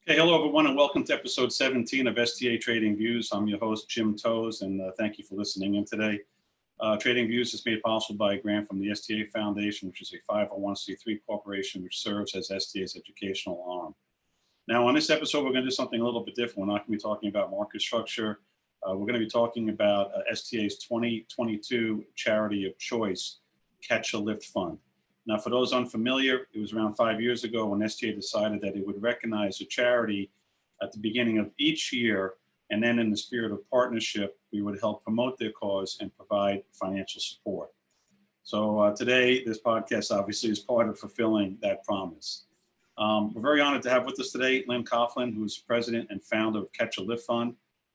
Okay, hello everyone, and welcome to episode 17 of STA Trading Views. I'm your host, Jim Toes, and thank you for listening in today. Trading Views is made possible by a grant from the STA Foundation, which is a 501c3 corporation which serves as STA's educational arm. Now, on this episode, we're going to do something a little bit different. We're not going to be talking about market structure. We're going to be talking about STA's 2022 charity of choice, Catch a Lift Fund. Now, for those unfamiliar, it was around 5 years ago when STA decided that it would recognize a charity at the beginning of each year, and then in the spirit of partnership, we would help promote their cause and provide financial support. So today, this podcast obviously is part of fulfilling that promise. We're very honored to have with us today Lynn Coffland, who's president and founder of Catch a Lift Fund.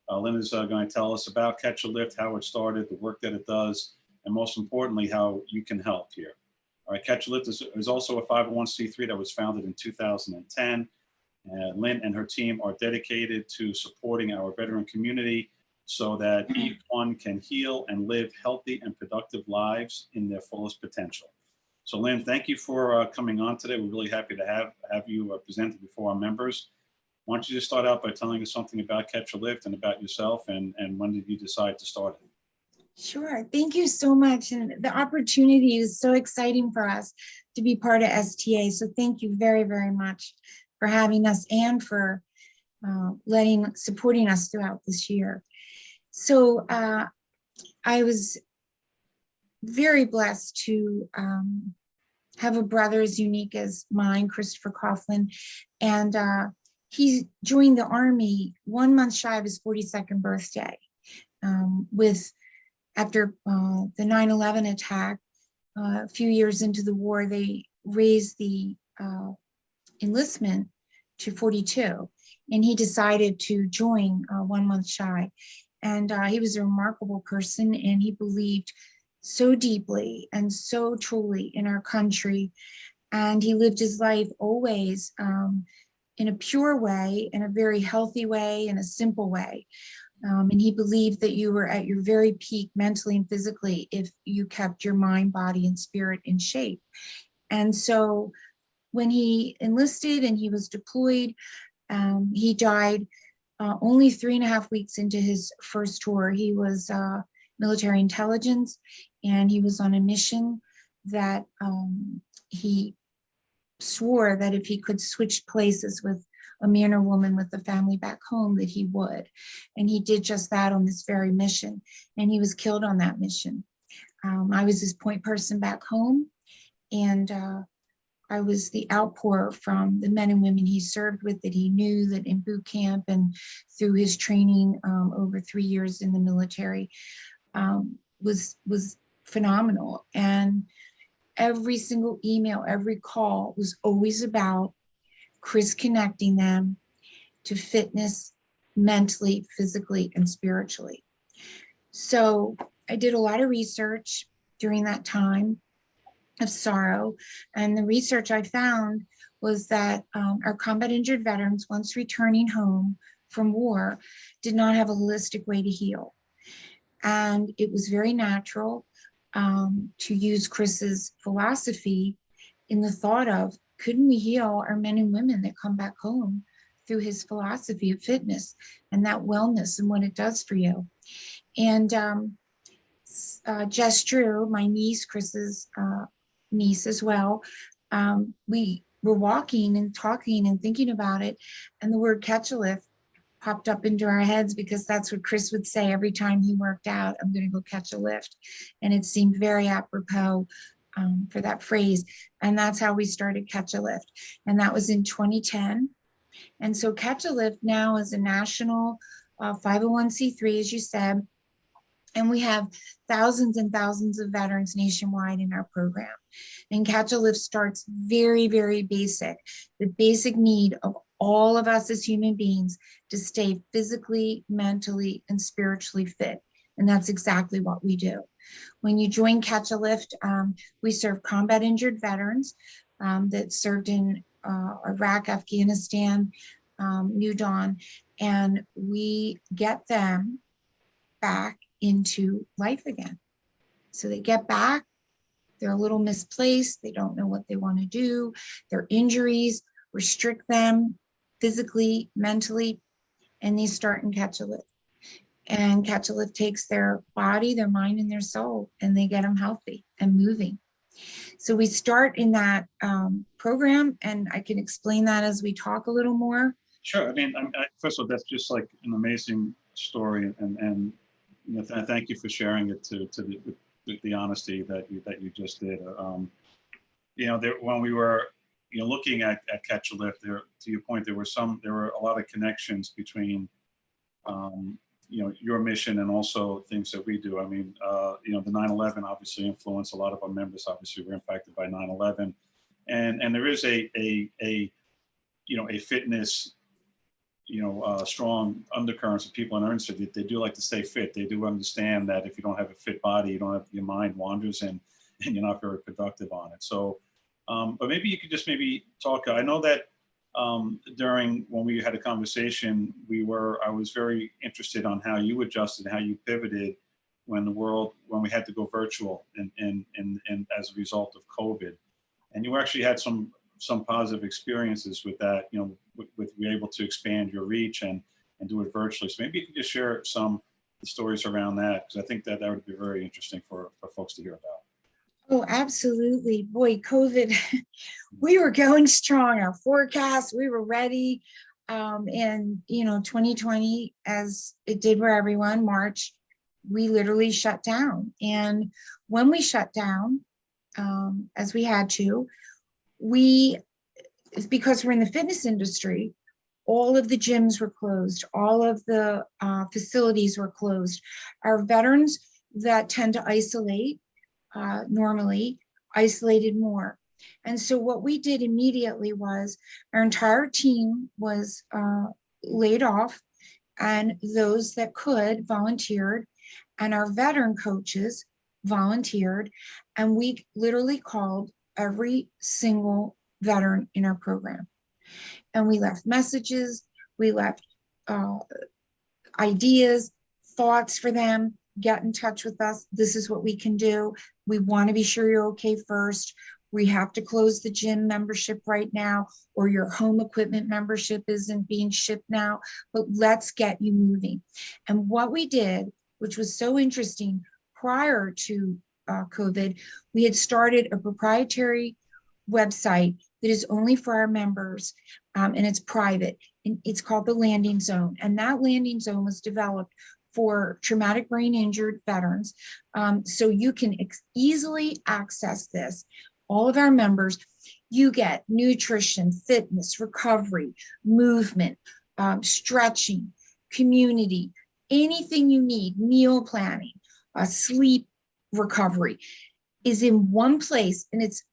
Lynn is going to tell us about Catch a Lift, how it started, the work that it does, and most importantly, how you can help here. All right, Catch a Lift is also a 501c3 that was founded in 2010. Lynn and her team are dedicated to supporting our veteran community so that each one can heal and live healthy and productive lives in their fullest potential. So Lynn, thank you for coming on today. We're really happy to have you presented before our members. Why don't you just start out by telling us something about Catch a Lift and about yourself, and when did you decide to start it? Sure. Thank you so much. And the opportunity is so exciting for us to be part of STA. So thank you very, very much for having us and for supporting us throughout this year. So I was very blessed to have a brother as unique as mine, Christopher Coffland. And he joined the Army 1 month shy of his 42nd birthday after the 9/11 attack. A few years into the war, they raised the enlistment to 42, and he decided to join 1 month shy. And he was a remarkable person, and he believed so deeply and so truly in our country. And he lived his life always in a pure way, in a very healthy way, in a simple way. And he believed that you were at your very peak mentally and physically if you kept your mind, body, and spirit in shape. And so when he enlisted and he was deployed, he died only 3.5 weeks into his first tour. He was military intelligence, and he was on a mission that he swore that if he could switch places with a man or woman with the family back home, that he would. And he did just that on this very mission, and he was killed on that mission. I was his point person back home, and I was the outpour from the men and women he served with, that he knew, that in boot camp and through his training over 3 years in the military was phenomenal. And every single email, every call was always about Chris connecting them to fitness mentally, physically, and spiritually. So I did a lot of research during that time of sorrow. And the research I found was that our combat injured veterans, once returning home from war, did not have a holistic way to heal. And it was very natural to use Chris's philosophy in the thought of, couldn't we heal our men and women that come back home through his philosophy of fitness and that wellness and what it does for you? And Jess Drew, my niece, Chris's niece as well, we were walking and talking and thinking about it, and the word Catch a Lift popped up into our heads, because that's what Chris would say every time he worked out: I'm going to go catch a lift. And it seemed very apropos for that phrase. And that's how we started Catch a Lift. And that was in 2010. And so Catch a Lift now is a national 501c3, as you said. And we have thousands and thousands of veterans nationwide in our program. And Catch a Lift starts very, very basic, the basic need of all of us as human beings to stay physically, mentally, and spiritually fit. And that's exactly what we do. When you join Catch a Lift, we serve combat injured veterans that served in Iraq, Afghanistan, New Dawn, and we get them back into life again. So they get back, they're a little misplaced, they don't know what they want to do, their injuries restrict them, physically, mentally, and they start in catch a lift. And catch a lift takes their body, their mind, and their soul, and they get them healthy and moving. So we start in that program, and I can explain that as we talk a little more. Sure. I mean, first of all, that's just like an amazing story, and you know, thank you for sharing it to the honesty that you just did. You know, when we were looking at Catch a Lift, there, to your point, there were a lot of connections between your mission and also things that we do. I mean, the 9/11 obviously influenced a lot of our members. Obviously, were impacted by 9/11, and there is a fitness, strong undercurrents of people in our industry. They do like to stay fit. They do understand that if you don't have a fit body, you don't have, your mind wanders and you're not very productive on it. So, but maybe you could just maybe talk. I know that during when we had a conversation, I was very interested on how you adjusted, how you pivoted when we had to go virtual and as a result of COVID. And you actually had some positive experiences with that, with being able to expand your reach and do it virtually. So maybe you could just share some stories around that, because I think that would be very interesting for folks to hear about. Oh, absolutely. Boy, COVID, we were going strong. Our forecast, we were ready. And 2020, as it did for everyone, March, we literally shut down. And when we shut down, as we had to, because we're in the fitness industry, all of the gyms were closed, all of the facilities were closed. Our veterans that tend to isolate normally isolated more. And so what we did immediately was our entire team was laid off, and those that could volunteered, and our veteran coaches volunteered, and we literally called every single veteran in our program. And we left messages, we left ideas, thoughts for them. Get in touch with us. This is what we can do. We want to be sure you're okay first. We have to close the gym membership right now, or your home equipment membership isn't being shipped now, but let's get you moving. And what we did, which was so interesting, prior to COVID, we had started a proprietary website that is only for our members, and it's private, and it's called the Landing Zone. And that Landing Zone was developed for traumatic brain injured veterans. So you can easily access this. All of our members, you get nutrition, fitness, recovery, movement, stretching, community, anything you need, meal planning, sleep recovery is in one place. And it's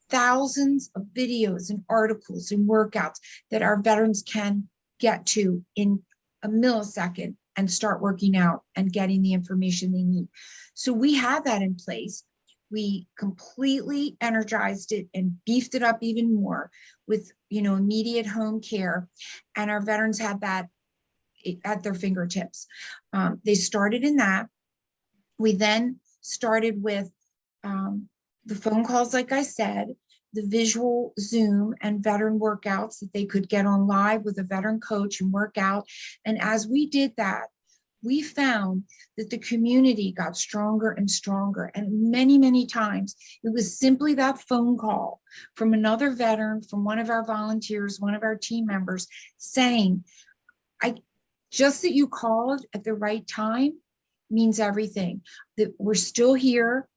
thousands of videos and articles and workouts that our veterans can get to in a millisecond and start working out and getting the information they need. So we had that in place. We completely energized it and beefed it up even more with, immediate home care. And our veterans had that at their fingertips. They started in that. We then started with the phone calls, like I said, the visual Zoom and veteran workouts that they could get on live with a veteran coach and work out. And as we did that, we found that the community got stronger and stronger. And many, many times it was simply that phone call from another veteran, from one of our volunteers, one of our team members saying, just that you called at the right time means everything, that we're still here,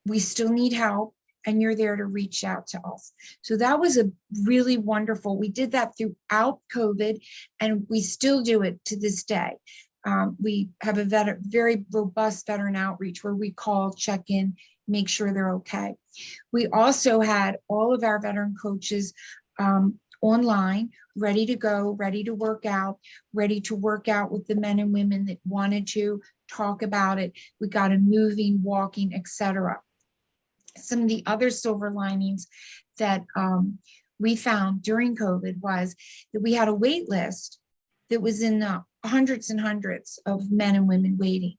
we still need help, and you're there to reach out to us. So that was a really wonderful, we did that throughout COVID, and we still do it to this day. We have a very robust veteran outreach where we call, check in, make sure they're okay. We also had all of our veteran coaches online, ready to go, ready to work out with the men and women that wanted to talk about it. We got them moving, walking, etc. Some of the other silver linings that we found during COVID was that we had a wait list that was in the hundreds and hundreds of men and women waiting.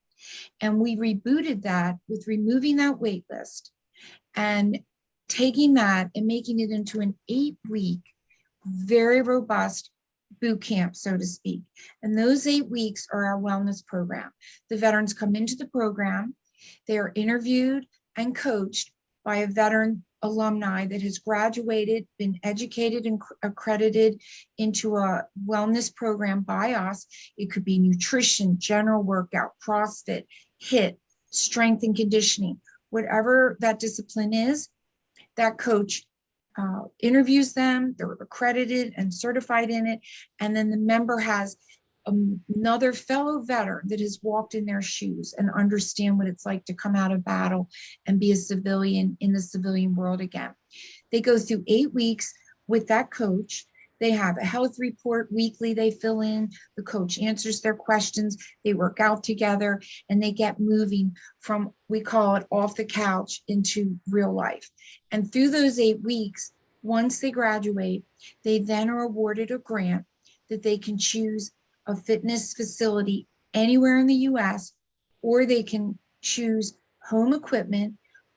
And we rebooted that with removing that wait list and taking that and making it into an 8-week, very robust boot camp, so to speak. And those 8 weeks are our wellness program. The veterans come into the program, they are interviewed and coached by a veteran alumni that has graduated, been educated and accredited into a wellness program by us. It could be nutrition, general workout, CrossFit, HIIT, strength and conditioning, whatever that discipline is, that coach interviews them, they're accredited and certified in it, and then the member has another fellow veteran that has walked in their shoes and understand what it's like to come out of battle and be a civilian in the civilian world again. They go through 8 weeks with that coach. They have a health report weekly they fill in. The coach answers their questions. They work out together and they get moving from, we call it, off the couch into real life. And through those 8 weeks, once they graduate, they then are awarded a grant that they can choose a fitness facility anywhere in the US, or they can choose home equipment,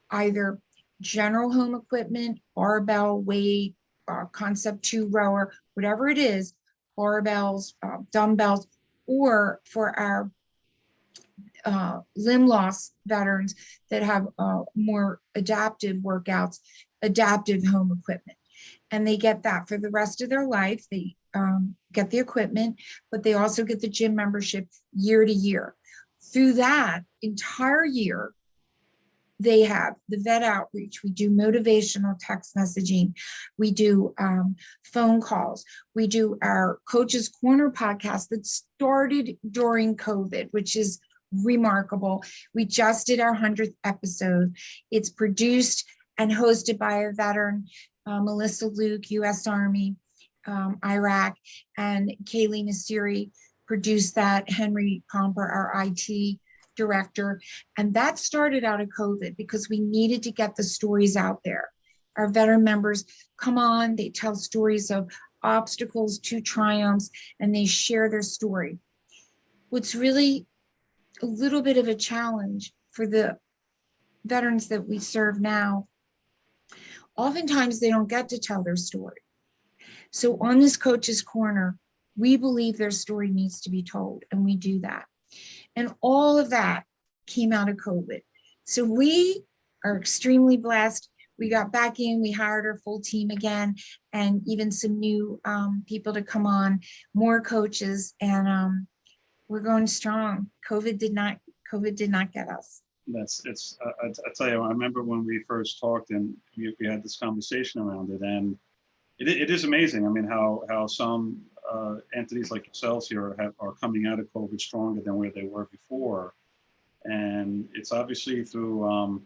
either general home equipment, barbell, weight, concept 2 rower, whatever it is, barbells, dumbbells, or for our limb loss veterans that have more adaptive workouts, adaptive home equipment. And they get that for the rest of their life. They get the equipment, but they also get the gym membership year to year. Through that entire year, they have the vet outreach. We do motivational text messaging. We do phone calls. We do our Coach's Corner podcast that started during COVID, which is remarkable. We just did our 100th episode. It's produced and hosted by a veteran, Melissa Luke, U.S. Army, Iraq, and Kaylee Nasiri produced that. Henry Pomper, our IT director. And that started out of COVID because we needed to get the stories out there. Our veteran members come on, they tell stories of obstacles to triumphs, and they share their story. What's really a little bit of a challenge for the veterans that we serve now, oftentimes they don't get to tell their story. So on this Coach's Corner, we believe their story needs to be told, and we do that. And all of that came out of COVID. So we are extremely blessed. We got back in, we hired our full team again, and even some new people to come on, more coaches, and we're going strong. COVID did not get us. I tell you, I remember when we first talked and we had this conversation around it, and it is amazing. I mean, how some entities like yourselves here are coming out of COVID stronger than where they were before. And it's obviously through,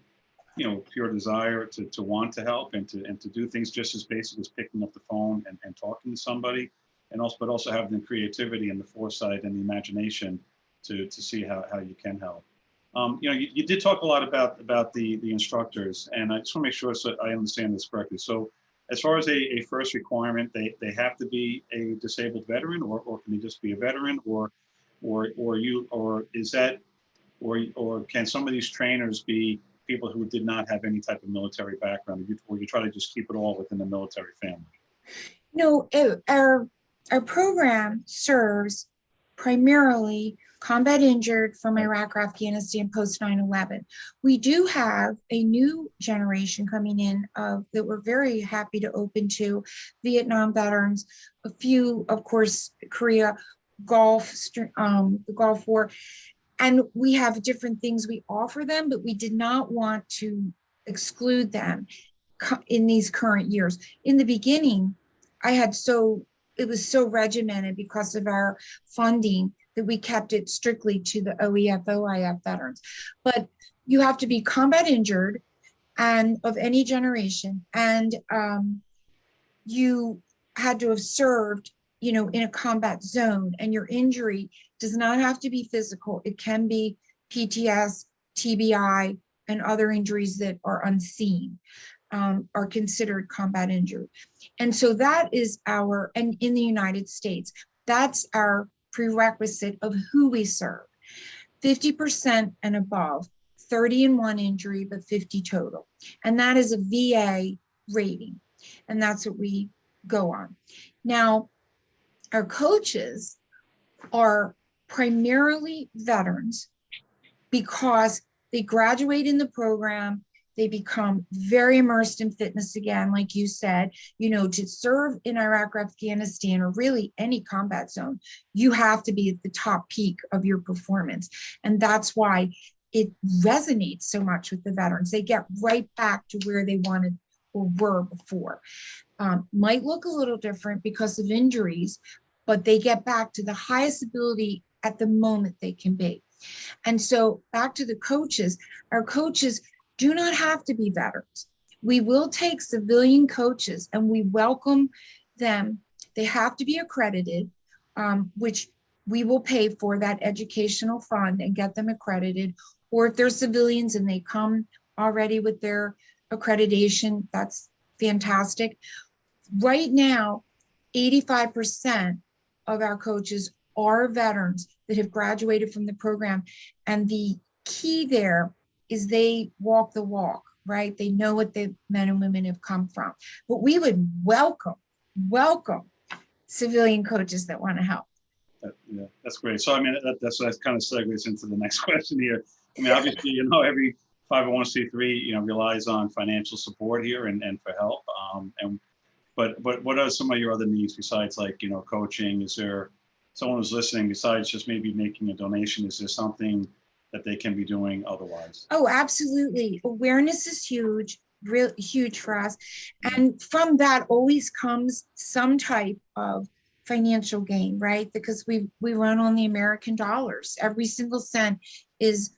pure desire to want to help and to do things just as basic as picking up the phone and talking to somebody, but also having the creativity and the foresight and the imagination to see how you can help. You did talk a lot about the instructors, and I just want to make sure so I understand this correctly. So as far as a first requirement, they have to be a disabled veteran, or can they just be a veteran, or can some of these trainers be people who did not have any type of military background, or you try to just keep it all within the military family? No, our program serves primarily combat injured from Iraq or Afghanistan post 9/11. We do have a new generation coming in that we're very happy to open to: Vietnam veterans, a few, of course, Korea, the Gulf War. And we have different things we offer them, but we did not want to exclude them in these current years. In the beginning, it was so regimented because of our funding that we kept it strictly to the OEF, OIF veterans. But you have to be combat injured and of any generation, and you had to have served, in a combat zone, and your injury does not have to be physical. It can be PTS, TBI, and other injuries that are unseen, are considered combat injured. And so that is and in the United States, that's our prerequisite of who we serve. 50% and above, 30 in one injury, but 50 total. And that is a VA rating. And that's what we go on. Now, Our coaches are primarily veterans because they graduate in the program, they become very immersed in fitness again, like you said, to serve in Iraq or Afghanistan or really any combat zone, you have to be at the top peak of your performance. And that's why it resonates so much with the veterans. They get right back to where they wanted or were before. Might look a little different because of injuries, but they get back to the highest ability at the moment they can be. And so back to the coaches, our coaches do not have to be veterans. We will take civilian coaches and we welcome them. They have to be accredited, which we will pay for that educational fund and get them accredited. Or if they're civilians and they come already with their accreditation, that's fantastic. Right now, 85% of our coaches are veterans that have graduated from the program. And the key there is they walk the walk, right? They know what the men and women have come from. But we would welcome civilian coaches that want to help. Yeah, that's great. So, I mean, that kind of segues into the next question here. I mean, obviously, every 501c3, relies on financial support here and for help. But what are some of your other needs besides coaching? Is there someone who's listening besides just maybe making a donation? Is there something that they can be doing otherwise? Oh, absolutely. Awareness is huge, real huge for us. And from that always comes some type of financial gain, right? Because we run on the American dollars. Every single cent is,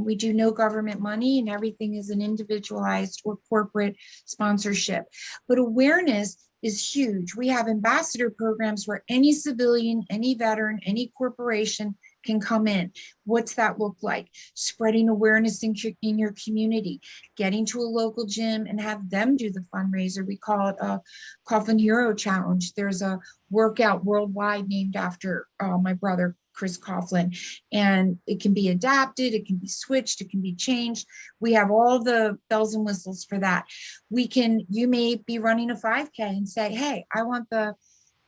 we do no government money and everything is an individualized or corporate sponsorship. But awareness is huge. We have ambassador programs where any civilian, any veteran, any corporation can come in. What's that look like? Spreading awareness in your community, getting to a local gym and have them do the fundraiser. We call it a Coffland Hero Challenge. There's a workout worldwide named after my brother, Chris Coffland, and it can be adapted, it can be switched, it can be changed. We have all the bells and whistles for that. You may be running a 5K and say, hey, I want the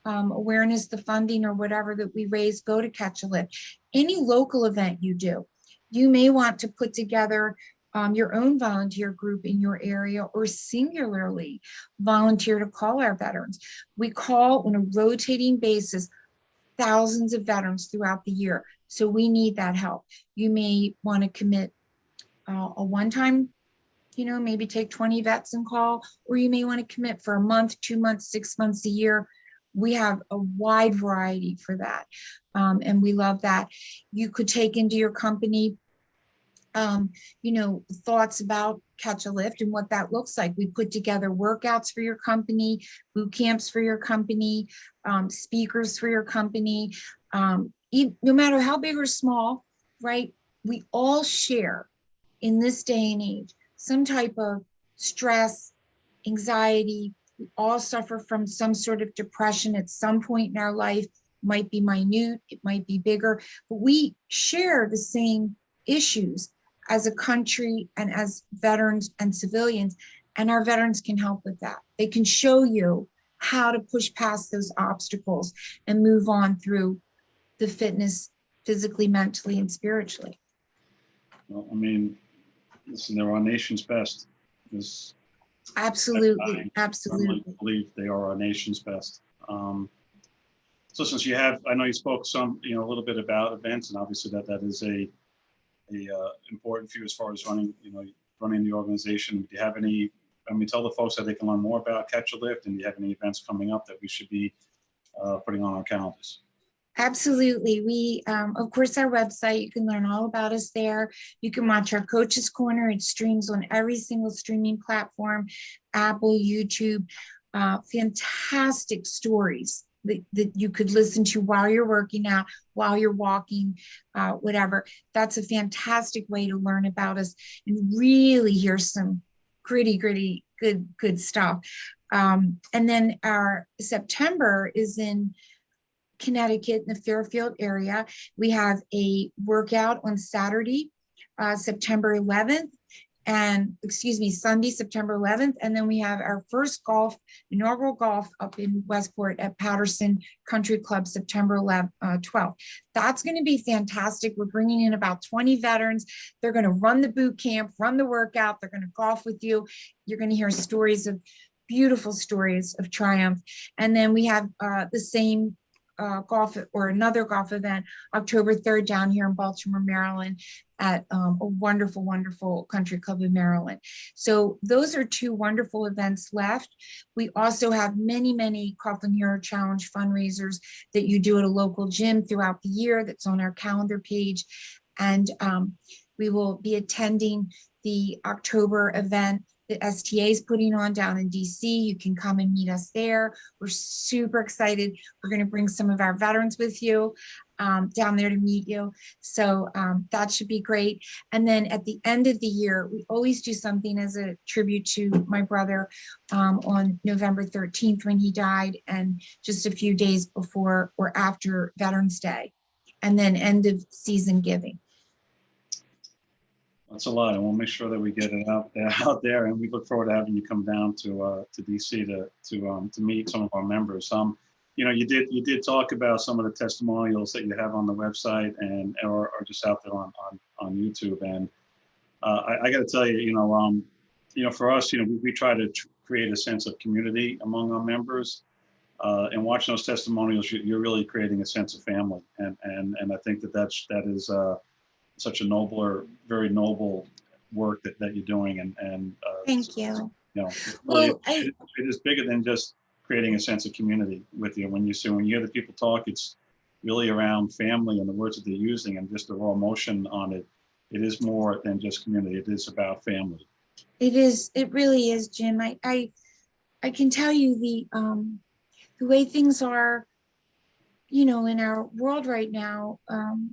awareness, the funding or whatever that we raise, go to Catch a Lift. Any local event you do, you may want to put together your own volunteer group in your area or singularly volunteer to call our veterans. We call on a rotating basis thousands of veterans throughout the year. So we need that help. You may want to commit a one-time, maybe take 20 vets and call, or you may want to commit for a month, 2 months, 6 months, a year. We have a wide variety for that. And we love that. You could take into your company, thoughts about Catch a Lift and what that looks like. We put together workouts for your company, boot camps for your company, speakers for your company, no matter how big or small, right? We all share in this day and age some type of stress, anxiety. We all suffer from some sort of depression at some point in our life. It might be minute, it might be bigger, but we share the same issues as a country and as veterans and civilians, and our veterans can help with that. They can show you how to push past those obstacles and move on through the fitness physically, mentally, and spiritually. Well, I mean, listen, they're our nation's best. Absolutely, absolutely. I believe they are our nation's best. So since I know you spoke some, a little bit about events, and obviously that is a important for you as far as running the organization. Do you have any? Tell the folks that they can learn more about Catch a Lift, and do you have any events coming up that we should be putting on our calendars? Absolutely. We, of course, our website, you can learn all about us there. You can watch our Coaches Corner. It streams on every single streaming platform, Apple, YouTube, fantastic stories that you could listen to while you're working out, while you're walking, whatever. That's a fantastic way to learn about us and really hear some gritty, good stuff. And then our September is in Connecticut in the Fairfield area. We have a workout on Saturday, September 11th, and excuse me, Sunday, September 11th. And then we have our first inaugural golf up in Westport at Patterson Country Club, September 12th. That's going to be fantastic. We're bringing in about 20 veterans. They're going to run the boot camp, run the workout. They're going to golf with you. You're going to hear beautiful stories of triumph. And then we have the same golf or another golf event October 3rd down here in Baltimore, Maryland at a wonderful, wonderful country club in Maryland. So those are two wonderful events left. We also have many, many Coffland Hero Challenge fundraisers that you do at a local gym throughout the year that's on our calendar page. And we will be attending the October event that STA is putting on down in DC. You can come and meet us there. We're super excited. We're going to bring some of our veterans with you down there to meet you. So that should be great. And then at the end of the year, we always do something as a tribute to my brother on November 13th when he died, and just a few days before or after Veterans Day, and then end of season giving. That's a lot, and we'll make sure that we get it out there. And we look forward to having you come down to DC to meet some of our members. You know, you did talk about some of the testimonials that you have on the website or just out there on YouTube. And I got to tell you, you know, for us, you know, we try to create a sense of community among our members. And watching those testimonials, you're really creating a sense of family, and I think that is such a very noble work that you're doing, and thank you. You know, Well, really, it is bigger than just creating a sense of community with you. When you hear the people talk, it's really around family and the words that they're using and just the raw emotion on it. It is more than just community. It is about family. It is. It really is, Jim. I can tell you the way things are, you know, in our world right now,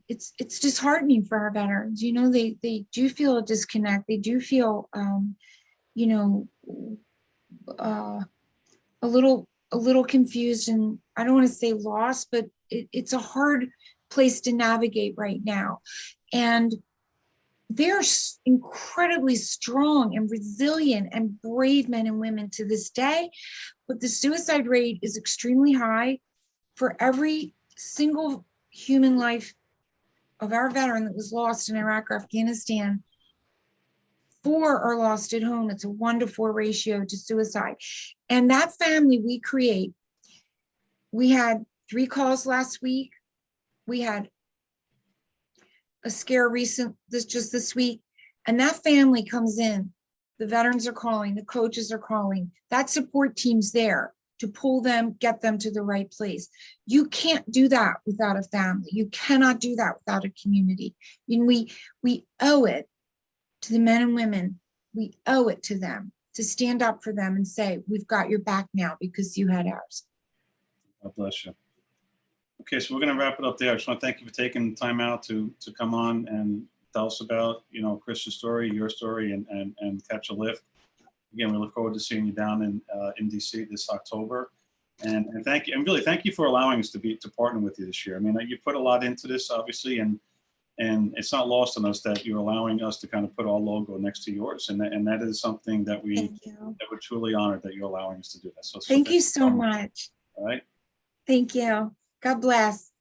it's disheartening for our veterans. You know, they do feel a disconnect. They do feel, you know, a little confused, and I don't want to say lost, but it's a hard place to navigate right now. And they're incredibly strong and resilient and brave men and women to this day, but the suicide rate is extremely high. For every single human life of our veteran that was lost in Iraq or Afghanistan, 4 are lost at home. It's a 1-to-4 ratio to suicide. And that family we create, we had 3 calls last week. We had a scare just this week. And that family comes in. The veterans are calling, the coaches are calling, that support team's there to pull them, get them to the right place. You can't do that without a family. You cannot do that without a community. And we owe it to the men and women. We owe it to them to stand up for them and say, we've got your back now because you had ours. God bless you. Okay, so we're going to wrap it up there. I just want to thank you for taking the time out to come on and tell us about, you know, Chris's story, your story, and catch a lift. Again, we look forward to seeing you down in DC this October, and thank you, and really thank you for allowing us to partner with you this year. I mean, you put a lot into this, obviously, and it's not lost on us that you're allowing us to kind of put our logo next to yours, and that is something that we're truly honored that you're allowing us to do that. So thank you so much. All right. Thank you. God bless.